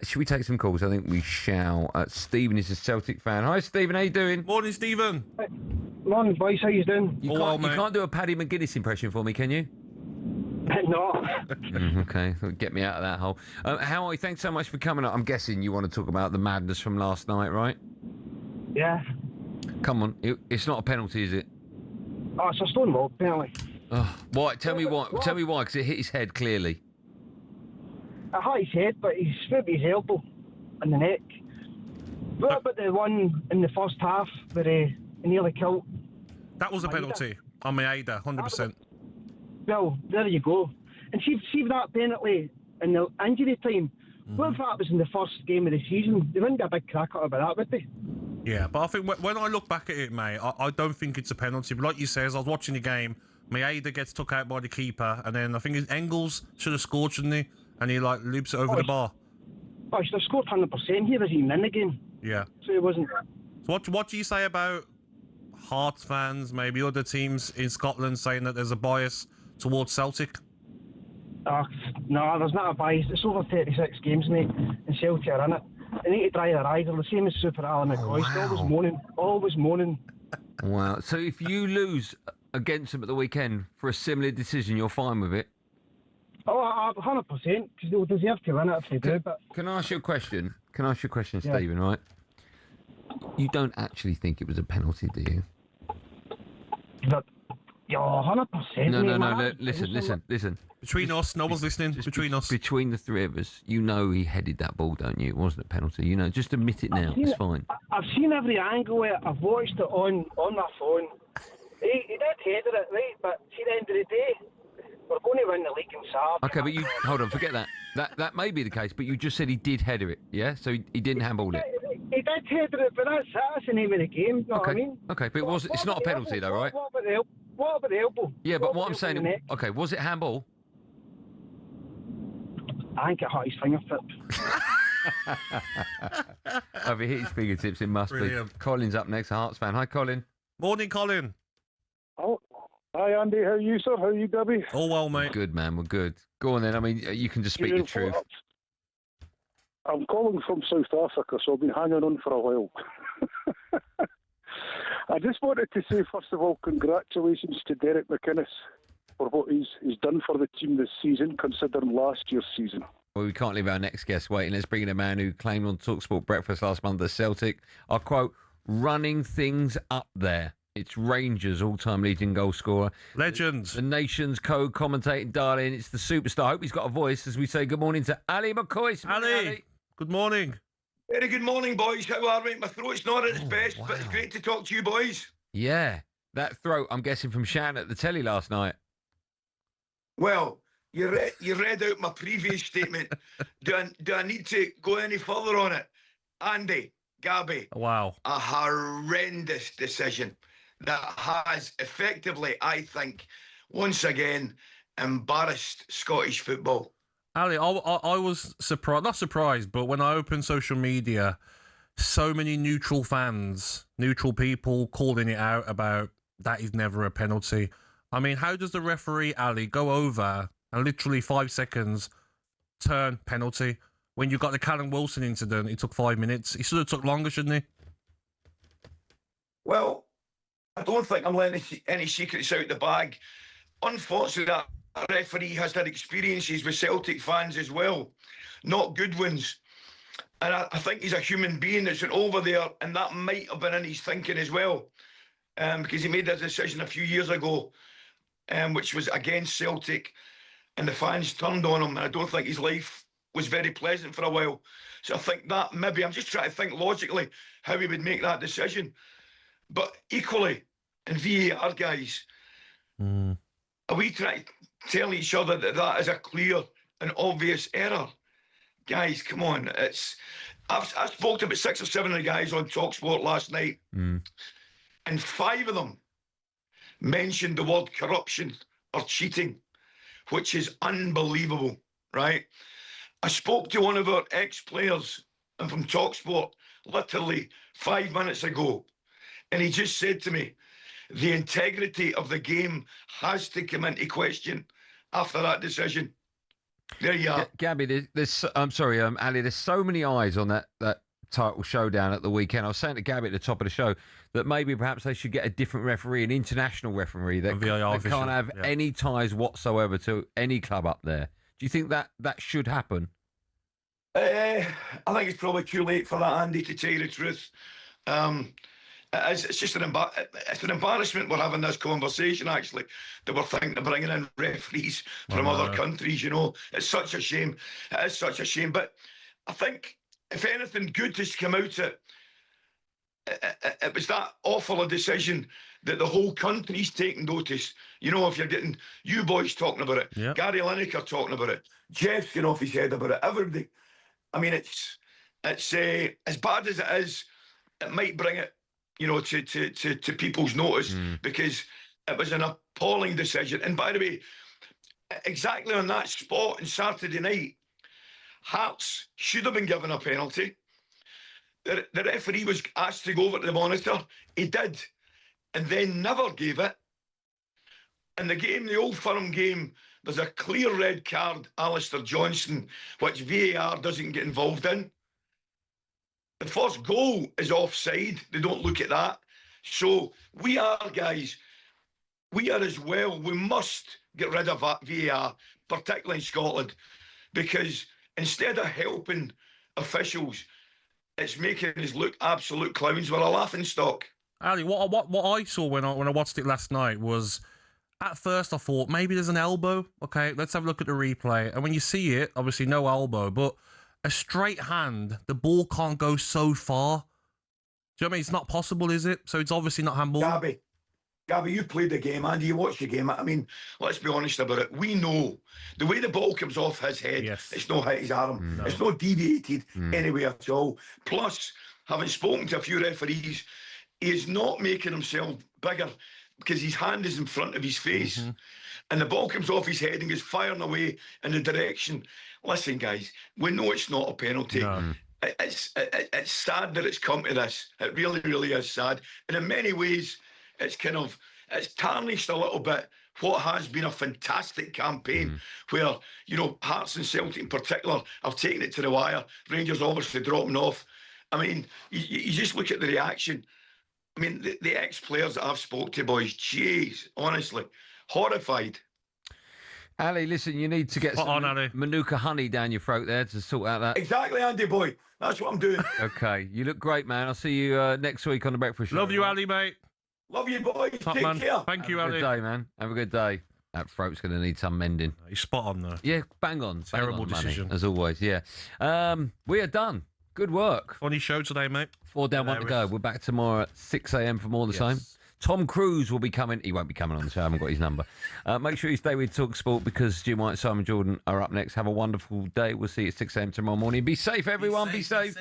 Should we take some calls? I think we shall. Stephen is a Celtic fan. Hi, Stephen. How you doing? Morning, Stephen. Morning, boys. How you doing? You can't do a Paddy McGuinness impression for me, can you? No. Okay, get me out of that hole. Howie, thanks so much for coming up. I'm guessing you want to talk about the madness from last night, right? Yeah. Come on, it's not a penalty, is it? Oh, it's a stonewall penalty. Oh, why? Tell me why. Tell me why, because it hit his head clearly. I hit his head, but he's slipped his elbow in the neck. What about the one in the first half where he nearly killed? That was a penalty on Maeda, 100%. Well, there you go. And see that penalty in the injury time. What if that was in the first game of the season? They wouldn't be a big crack about that, would they? Yeah, but I think when I look back at it, mate, I don't think it's a penalty. But like you say, as I was watching the game, Maeda gets took out by the keeper, and then I think Engels should have scored, shouldn't he? And he loops it over the bar. Oh, he should have scored 100%. He was even in the game. Yeah. So he wasn't. So what do you say about Hearts fans, maybe other teams in Scotland, saying that there's a bias towards Celtic? No, there's not a bias. It's over 36 games, mate, and Celtic are in it. They need to dry their eyes. They're the same as Super Ally McCoist. Wow. Always moaning. Wow. So if you lose against them at the weekend for a similar decision, you're fine with it? Oh, 100%, because they'll deserve to win it if they do. But can I ask you a question? Yeah. Stephen, right? You don't actually think it was a penalty, do you? But, yeah, 100%. No. Listen. Between us, no one's listening. Between us. Between the three of us, you know he headed that ball, don't you? It wasn't a penalty. You know, just admit it now. It's fine. I've seen every angle of it. I've watched it on my phone. He did header it, right? But see, the end of the day, we're going to win the league in Saturday. Okay, but you hold on, forget that. That may be the case, but you just said he did header it, yeah? So he didn't handball it. He did header it, but that's the name of the game. You know what I mean? Okay, but it's not a penalty though, right? What about the elbow? Yeah, but what I'm saying, okay, was it handball? I think it hurt his fingertips. If he hit his fingertips, it must Brilliant. be. Colin's up next, a Hearts fan. Hi, Colin. Morning, Colin. Oh, hi Andy, how are you, sir? How are you, Gabby? All well, mate. Good, man, we're good. Go on then, I mean, you can just speak the truth. I'm calling from South Africa, so I've been hanging on for a while. I just wanted to say, first of all, congratulations to Derek McInnes for what he's done for the team this season, considering last year's season. Well, we can't leave our next guest waiting. Let's bring in a man who claimed on talkSPORT Breakfast last month that Celtic are, quote, running things up there. It's Rangers' all-time leading goal scorer. Legends. The nation's co-commentating darling. It's the superstar. I hope he's got a voice as we say good morning to Ally McCoist. Ali, good morning. Very good morning, boys. How are we? My throat's not at its best, but it's great to talk to you, boys. Yeah, that throat, I'm guessing, from shouting at the telly last night. Well, you read out my previous statement. Do I need to go any further on it? Andy, Gabby. Wow. A horrendous decision that has effectively, I think, once again, embarrassed Scottish football. Ali, I was surprised, not surprised, but when I opened social media, so many neutral fans, neutral people calling it out about that is never a penalty. I mean, how does the referee, Ali, go over and literally 5 seconds turn penalty? When you got the Callum Wilson incident, it took 5 minutes. He should have took longer, shouldn't he? Well, I don't think I'm letting any secrets out the bag. Unfortunately, that referee has had experiences with Celtic fans as well, not good ones. And I think he's a human being that's been over there, and that might have been in his thinking as well, because he made that decision a few years ago, which was against Celtic, and the fans turned on him, and I don't think his life was very pleasant for a while. So I think that maybe, I'm just trying to think logically how he would make that decision. But equally, in VAR, guys, are we trying to tell each other that that is a clear and obvious error? Guys, come on. I spoke to about 6 or 7 of the guys on talkSPORT last night, and 5 of them mentioned the word corruption or cheating, which is unbelievable, right? I spoke to one of our ex-players and from talkSPORT literally 5 minutes ago, and he just said to me, the integrity of the game has to come into question after that decision. There you are. Gabby, I'm sorry, Ali, there's so many eyes on that title showdown at the weekend. I was saying to Gabby at the top of the show that maybe perhaps they should get a different referee, an international referee that can't have any ties whatsoever to any club up there. Do you think that should happen? I think it's probably too late for that, Andy, to tell you the truth. It's just an embarrassment we're having this conversation, actually, that we're thinking of bringing in referees from other countries, you know. It's such a shame. It is such a shame. But I think, if anything good has come out of it was that awful a decision that the whole country's taking notice. You know, if you're getting you boys talking about it, Gary Lineker talking about it, Jeff's getting off his head about it, everybody. I mean, it's as bad as it is, it might bring it, you know, to people's notice because it was an appalling decision. And by the way, exactly on that spot on Saturday night, Hearts should have been given a penalty. The referee was asked to go over to the monitor. He did, and then never gave it. In the game, the Old Firm game, there's a clear red card, Alistair Johnston, which VAR doesn't get involved in. The first goal is offside. They don't look at that. So we are, guys, we are as well. We must get rid of VAR, particularly in Scotland, because instead of helping officials, it's making us look absolute clowns. We're a laughing stock. Ali, what I saw when I watched it last night was, at first I thought maybe there's an elbow. Okay, let's have a look at the replay. And when you see it, obviously no elbow, but a straight hand, the ball can't go so far. Do you know what I mean? It's not possible, is it? So it's obviously not handball. Gabby, you played the game, Andy. You watched the game. I mean, let's be honest about it. We know the way the ball comes off his head, it's not hit his arm. No. It's not deviated anywhere at all. Plus, having spoken to a few referees, he is not making himself bigger because his hand is in front of his face. And the ball comes off his head and goes firing away in the direction. Listen, guys, we know it's not a penalty. No. It's sad that it's come to this. It really, really is sad. And in many ways, it's tarnished a little bit what has been a fantastic campaign where, you know, Hearts and Celtic in particular have taken it to the wire. Rangers obviously dropping off. I mean, you just look at the reaction. I mean, the ex-players that I've spoke to, boys, jeez, honestly, horrified. Ali, listen, you need to get some Manuka honey down your throat there to sort out that. Exactly, Andy boy. That's what I'm doing. Okay, you look great, man. I'll see you next week on the Breakfast Show. Love you, Ali, mate. Love you, boys. Top Take man. care. Thank you, Ali. Ali. Have a good day, man. Have a good day. That throat's going to need some mending. He's spot on, though. Yeah, bang on. Terrible decision. As always, yeah. We are done. Good work. Funny show today, mate. 4 down, 1 to go. We're back tomorrow at 6 a.m. for more of the same. Tom Cruise will be coming. He won't be coming on the show. I haven't got his number. Make sure you stay with talkSPORT because Jim White and Simon Jordan are up next. Have a wonderful day. We'll see you at 6 a.m. tomorrow morning. Be safe, everyone. Be safe.